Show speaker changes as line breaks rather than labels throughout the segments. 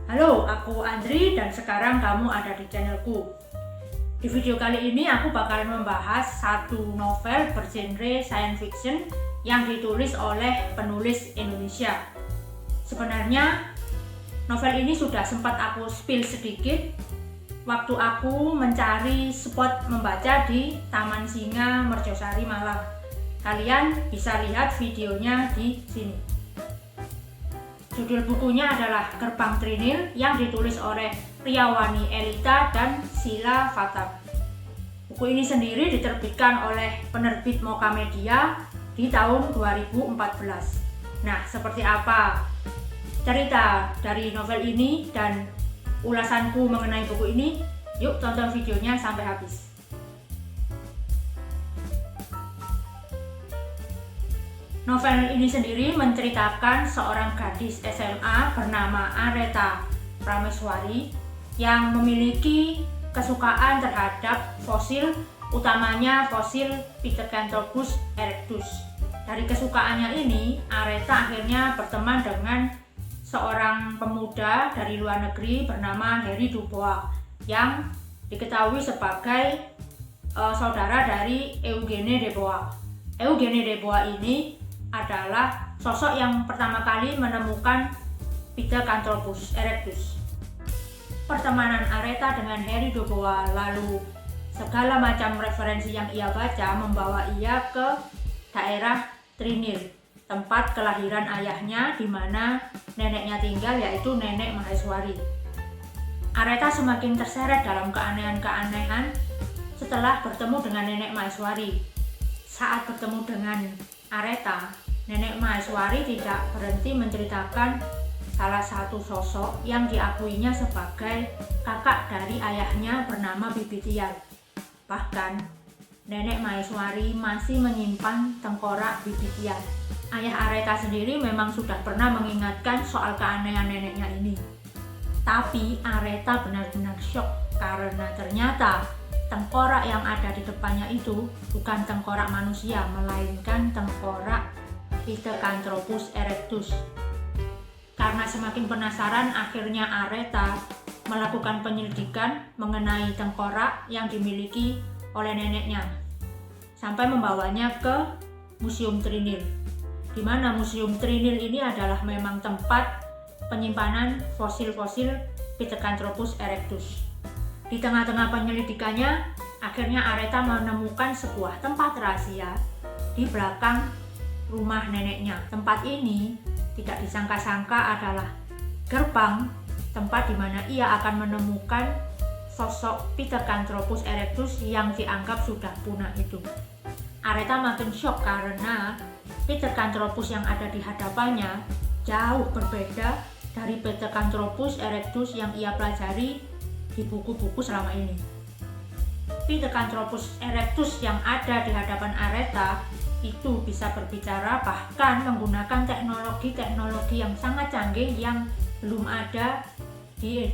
Halo, aku Andri dan sekarang kamu ada di channelku. Di video kali ini aku bakalan membahas satu novel bergenre science fiction yang ditulis oleh penulis Indonesia. Sebenarnya novel ini sudah sempat aku spill sedikit waktu aku mencari spot membaca di Taman Singa Merjosari Malang. Kalian bisa lihat videonya di sini. Judul bukunya adalah Gerbang Trinil yang ditulis oleh Priyawani Elita dan Sila Fatab. Buku ini sendiri diterbitkan oleh penerbit Moka Media di tahun 2014. Nah, seperti apa cerita dari novel ini dan ulasanku mengenai buku ini? Yuk tonton videonya sampai habis. Novel ini sendiri menceritakan seorang gadis SMA bernama Areta Prameswari yang memiliki kesukaan terhadap fosil, utamanya fosil Pithecanthropus erectus. Dari kesukaannya ini, Areta akhirnya berteman dengan seorang pemuda dari luar negeri bernama Henry Dubois yang diketahui sebagai saudara dari Eugène Dubois. Eugène Dubois ini adalah sosok yang pertama kali menemukan Pithecanthropus erectus. Pertemanan Areta dengan Henry Dubois lalu segala macam referensi yang ia baca membawa ia ke daerah Trinil, tempat kelahiran ayahnya di mana neneknya tinggal, yaitu Nenek Maheswari. Areta semakin terseret dalam keanehan-keanehan setelah bertemu dengan Nenek Maheswari. Saat bertemu dengan Areta, Nenek Maheswari tidak berhenti menceritakan salah satu sosok yang diakuinya sebagai kakak dari ayahnya bernama Bibi Tiar. Bahkan, Nenek Maheswari masih menyimpan tengkorak Bibi Tiar. Ayah Areta sendiri memang sudah pernah mengingatkan soal keanehan neneknya ini. Tapi Areta benar-benar syok karena ternyata tengkorak yang ada di depannya itu bukan tengkorak manusia, melainkan tengkorak Pithecanthropus erectus. Karena semakin penasaran, akhirnya Areta melakukan penyelidikan mengenai tengkorak yang dimiliki oleh neneknya, sampai membawanya ke Museum Trinil, di mana Museum Trinil ini adalah memang tempat penyimpanan fosil-fosil Pithecanthropus erectus. Di tengah-tengah penyelidikannya, akhirnya Areta menemukan sebuah tempat rahasia di belakang rumah neneknya. Tempat ini tidak disangka-sangka adalah gerbang tempat di mana ia akan menemukan sosok Pithecanthropus erectus yang dianggap sudah punah itu. Areta makin syok karena Pithecanthropus yang ada di hadapannya jauh berbeda dari Pithecanthropus erectus yang ia pelajari di buku-buku selama ini. Pithecanthropus erectus yang ada di hadapan Areta itu bisa berbicara, bahkan menggunakan teknologi yang sangat canggih yang belum ada di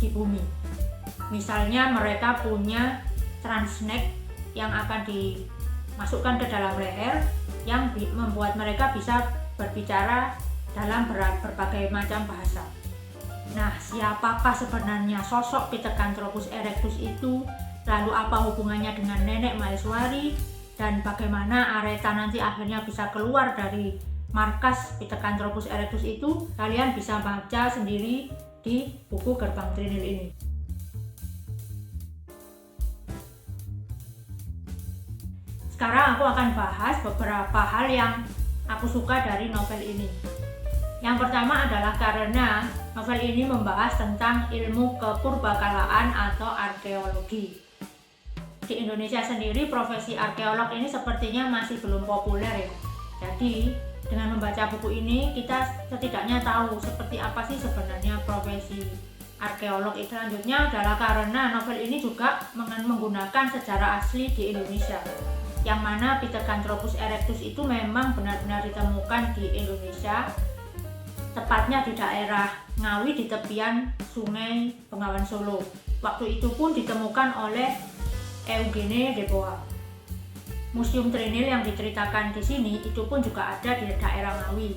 bumi. Misalnya mereka punya transneck yang akan dimasukkan ke dalam leher yang membuat mereka bisa berbicara dalam berbagai macam bahasa. Nah, siapakah sebenarnya sosok Pithecanthropus erectus itu? Lalu apa hubungannya dengan Nenek Maheswari? Dan bagaimana Areta nanti akhirnya bisa keluar dari markas Pithecanthropus erectus itu? Kalian bisa baca sendiri di buku Gerbang Trinil ini. Sekarang aku akan bahas beberapa hal yang aku suka dari novel ini. Yang pertama adalah karena novel ini membahas tentang ilmu kepurbakalaan atau arkeologi. Di Indonesia sendiri profesi arkeolog ini sepertinya masih belum populer ya. Jadi dengan membaca buku ini kita setidaknya tahu seperti apa sih sebenarnya profesi arkeolog itu. Selanjutnya adalah karena novel ini juga menggunakan sejarah asli di Indonesia, yang mana Pithecanthropus erectus itu memang benar-benar ditemukan di Indonesia, tepatnya di daerah Ngawi di tepian Sungai Bengawan Solo. Waktu itu pun ditemukan oleh Eugène Dubois. Museum Trinil yang diceritakan di sini itu pun juga ada di daerah Ngawi.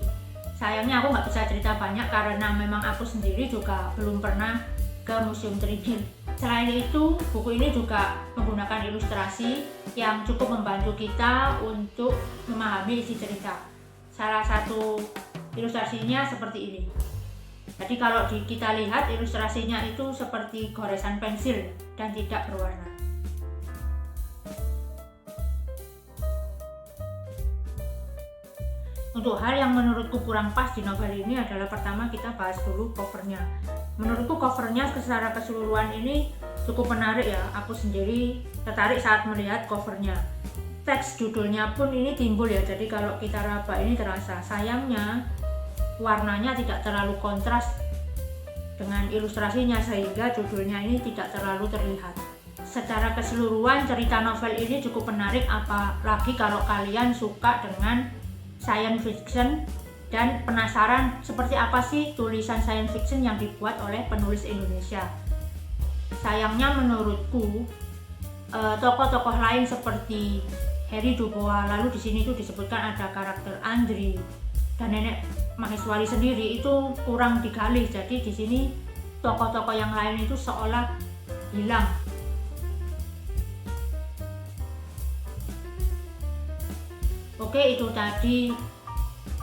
Sayangnya aku nggak bisa cerita banyak karena memang aku sendiri juga belum pernah ke Museum Trinil. Selain itu, buku ini juga menggunakan ilustrasi yang cukup membantu kita untuk memahami isi cerita. Salah satu ilustrasinya seperti ini. Jadi kalau kita lihat ilustrasinya itu seperti goresan pensil dan tidak berwarna. Untuk hal yang menurutku kurang pas di novel ini adalah pertama kita bahas dulu covernya. Menurutku covernya secara keseluruhan ini cukup menarik ya. Aku sendiri tertarik saat melihat covernya. Teks judulnya pun ini timbul ya, jadi kalau kita raba ini terasa. Sayangnya warnanya tidak terlalu kontras dengan ilustrasinya sehingga judulnya ini tidak terlalu terlihat. Secara keseluruhan cerita novel ini cukup menarik, apalagi kalau kalian suka dengan science fiction dan penasaran seperti apa sih tulisan science fiction yang dibuat oleh penulis Indonesia. Sayangnya menurutku tokoh-tokoh lain seperti Harry Dubois, lalu di sini tuh disebutkan ada karakter Andri dan nenek Maheswari sendiri itu kurang digali. Jadi di sini tokoh-tokoh yang lain itu seolah hilang. Oke, itu tadi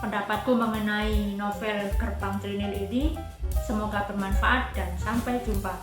pendapatku mengenai novel Gerbang Trinil ini. Semoga bermanfaat dan sampai jumpa.